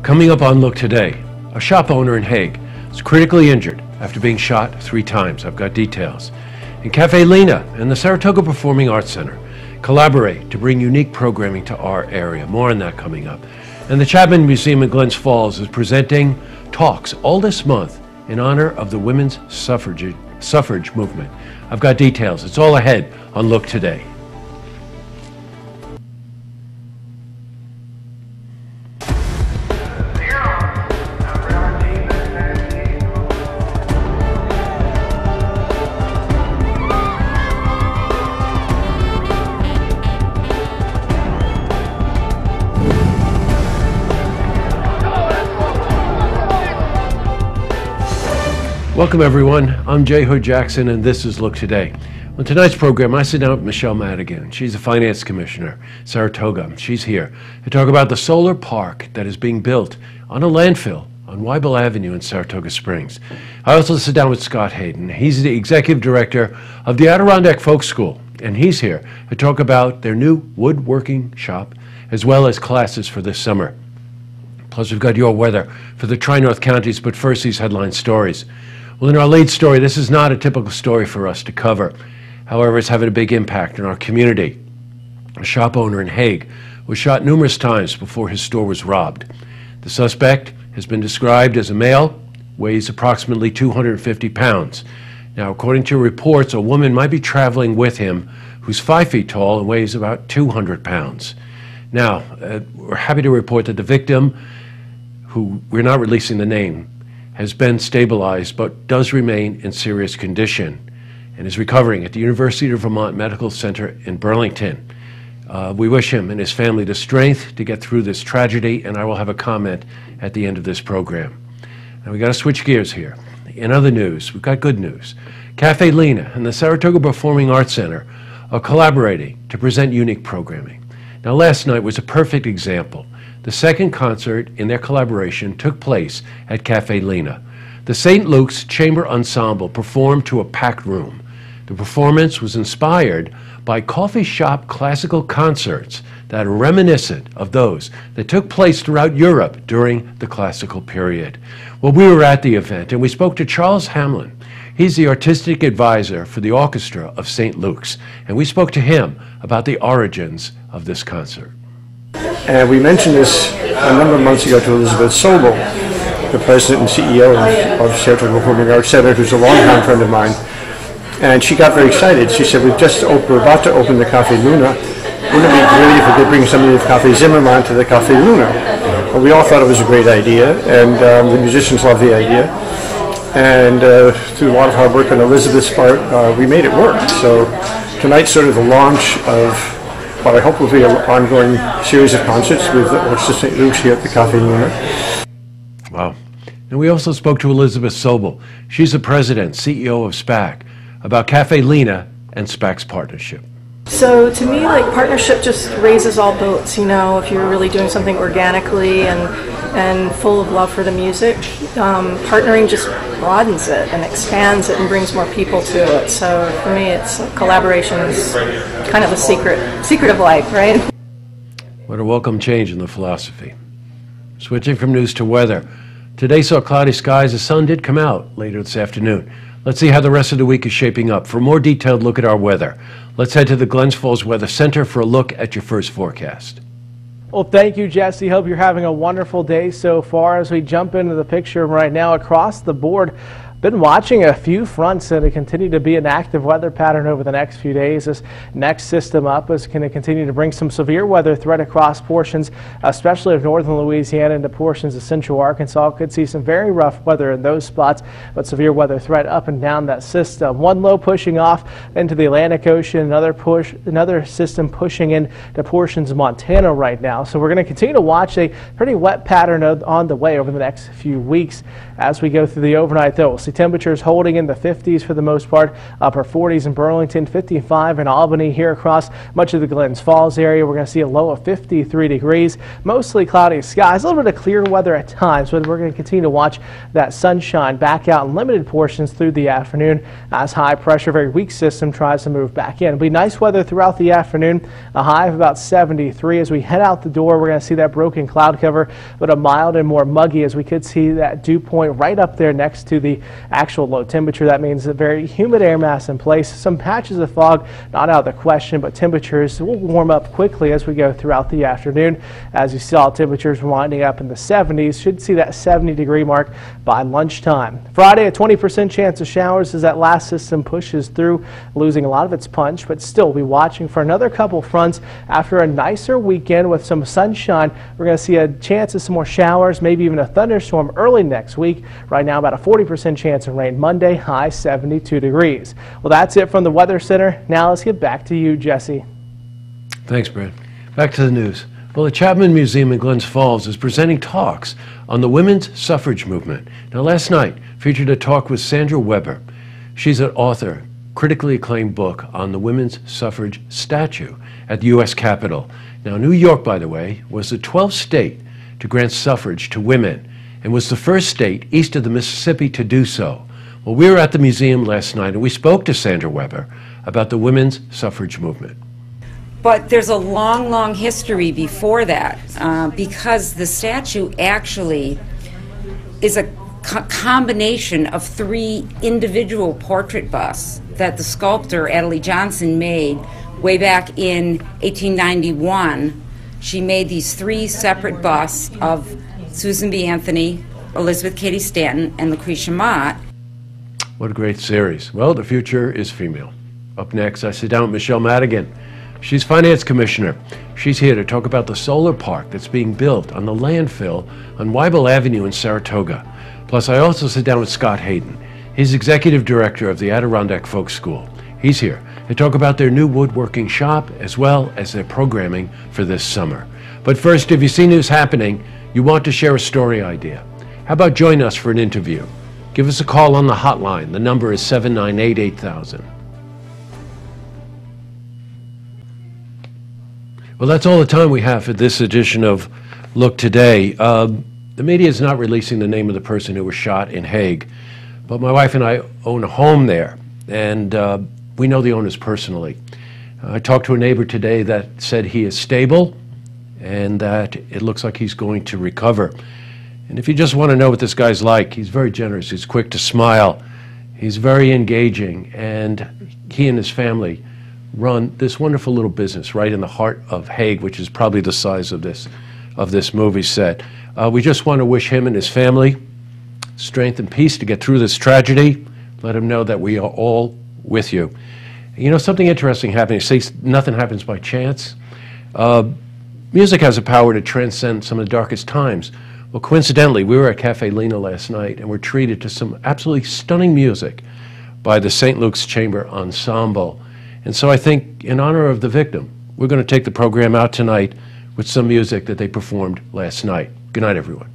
Coming up on Look Today, a shop owner in Hague is critically injured after being shot 3 times. I've got details. And Cafe Lena and the Saratoga Performing Arts Center collaborate to bring unique programming to our area. More on that coming up. And the Chapman Museum in Glens Falls is presenting talks all this month in honor of the women's suffrage movement. I've got details. It's all ahead on Look Today. Welcome everyone, I'm Jay Hood Jackson and this is Look Today. On tonight's program I sit down with Michelle Madigan. She's a finance commissioner, Saratoga. She's here to talk about the solar park that is being built on a landfill on Weibel Avenue in Saratoga Springs. I also sit down with Scott Hayden. He's the executive director of the Adirondack Folk School, and he's here to talk about their new woodworking shop as well as classes for this summer. Plus we've got your weather for the Tri-North counties, but first these headline stories. Well, in our lead story, this is not a typical story for us to cover. However, it's having a big impact in our community. A shop owner in Hague was shot numerous times before his store was robbed. The suspect has been described as a male, weighs approximately 250 pounds. Now, according to reports, a woman might be traveling with him who's 5 feet tall and weighs about 200 pounds. Now, we're happy to report that the victim, who we're not releasing the name, has been stabilized but does remain in serious condition and is recovering at the University of Vermont Medical Center in Burlington. We wish him and his family the strength to get through this tragedy, and I will have a comment at the end of this program. Now we got to switch gears here. In other news, we've got good news. Cafe Lena and the Saratoga Performing Arts Center are collaborating to present unique programming. Now last night was a perfect example. The second concert in their collaboration took place at Cafe Lena. The St. Luke's Chamber Ensemble performed to a packed room. The performance was inspired by coffee shop classical concerts that are reminiscent of those that took place throughout Europe during the classical period. Well, we were at the event and we spoke to Charles Hamlin. He's the artistic advisor for the orchestra of St. Luke's, and we spoke to him about the origins of this concert. And we mentioned this a number of months ago to Elizabeth Sobel, the president and CEO of Saratoga Performing Arts Center, who's a longtime friend of mine. And she got very excited. She said, we're about to open the Cafe Luna. Wouldn't it be great if we could bring somebody of Cafe Zimmermann to the Cafe Luna? And we all thought it was a great idea, and the musicians loved the idea. And through a lot of hard work on Elizabeth's part, we made it work. So tonight's sort of the launch of what I hope will be an ongoing series of concerts with the Orchestra St. Luke's here at the Cafe Luna. Wow. And we also spoke to Elizabeth Sobel. She's the president, CEO of SPAC, about Cafe Lena and SPAC's partnership. So to me, like, partnership just raises all boats, you know, if you're really doing something organically and full of love for the music. Partnering just broadens it and expands it and brings more people to it. So for me, it's collaboration is kind of a secret of life, right? What a welcome change in the philosophy. Switching from news to weather. Today saw cloudy skies. The sun did come out later this afternoon. Let's see how the rest of the week is shaping up. For a more detailed look at our weather, let's head to the Glens Falls Weather Center for a look at your first forecast. Well, thank you, Jesse. Hope you're having a wonderful day so far. As we jump into the picture right now across the board, been watching a few fronts that continue to be an active weather pattern over the next few days. This next system up is going to continue to bring some severe weather threat across portions, especially of northern Louisiana into portions of central Arkansas. Could see some very rough weather in those spots, but severe weather threat up and down that system. One low pushing off into the Atlantic Ocean, another system pushing into portions of Montana right now. So we're going to continue to watch a pretty wet pattern on the way over the next few weeks. As we go through the overnight, though, we'll see see temperatures holding in the 50s for the most part, upper 40s in Burlington, 55 in Albany. Here across much of the Glens Falls area, we're going to see a low of 53 degrees, mostly cloudy skies, a little bit of clear weather at times, but we're going to continue to watch that sunshine back out in limited portions through the afternoon as high pressure, very weak system tries to move back in. It'll be nice weather throughout the afternoon, a high of about 73. As we head out the door, we're going to see that broken cloud cover, but a mild and more muggy as we could see that dew point right up there next to the actual low temperature. That means a very humid air mass in place. Some patches of fog not out of the question, but temperatures will warm up quickly as we go throughout the afternoon. As you saw, temperatures winding up in the 70s. Should see that 70-degree mark by lunchtime. Friday, a 20% chance of showers as that last system pushes through, losing a lot of its punch, but still we'll be watching for another couple fronts after a nicer weekend with some sunshine. We're going to see a chance of some more showers, maybe even a thunderstorm early next week. Right now, about a 40% chance of rain Monday, high 72 degrees. Well, that's it from the Weather Center. Now let's get back to you, Jesse. Thanks, Brad. Back to the news. Well, the Chapman Museum in Glens Falls is presenting talks on the women's suffrage movement. Now, last night featured a talk with Sandra Weber. She's an author, critically acclaimed book on the women's suffrage statue at the U.S. Capitol. Now, New York, by the way, was the 12th state to grant suffrage to women and was the first state east of the Mississippi to do so. Well, we were at the museum last night and we spoke to Sandra Weber about the women's suffrage movement. But there's a long, long history before that because the statue actually is a combination of 3 individual portrait busts that the sculptor Adelaide Johnson made way back in 1891. She made these 3 separate busts of Susan B. Anthony, Elizabeth Cady Stanton, and Lucretia Mott. What a great series. Well, the future is female. Up next, I sit down with Michelle Madigan. She's Finance Commissioner. She's here to talk about the solar park that's being built on the landfill on Weibel Avenue in Saratoga. Plus, I also sit down with Scott Hayden. He's Executive Director of the Adirondack Folk School. He's here to talk about their new woodworking shop as well as their programming for this summer. But first, if you see news happening, you want to share a story idea. How about join us for an interview? Give us a call on the hotline. The number is 798-8000. Well, that's all the time we have for this edition of Look Today. The media is not releasing the name of the person who was shot in Hague, but my wife and I own a home there, and we know the owners personally. I talked to a neighbor today that said he is stable and that it looks like he's going to recover. And if you just want to know what this guy's like, he's very generous, he's quick to smile, he's very engaging, and he and his family run this wonderful little business right in the heart of Hague, which is probably the size of this movie set. We just want to wish him and his family strength and peace to get through this tragedy. Let him know that we are all with you. You know, something interesting happening. Say nothing happens by chance. Music has a power to transcend some of the darkest times. Well, coincidentally, we were at Cafe Lena last night and were treated to some absolutely stunning music by the St. Luke's Chamber Ensemble. And so I think in honor of the victim, we're going to take the program out tonight with some music that they performed last night. Good night, everyone.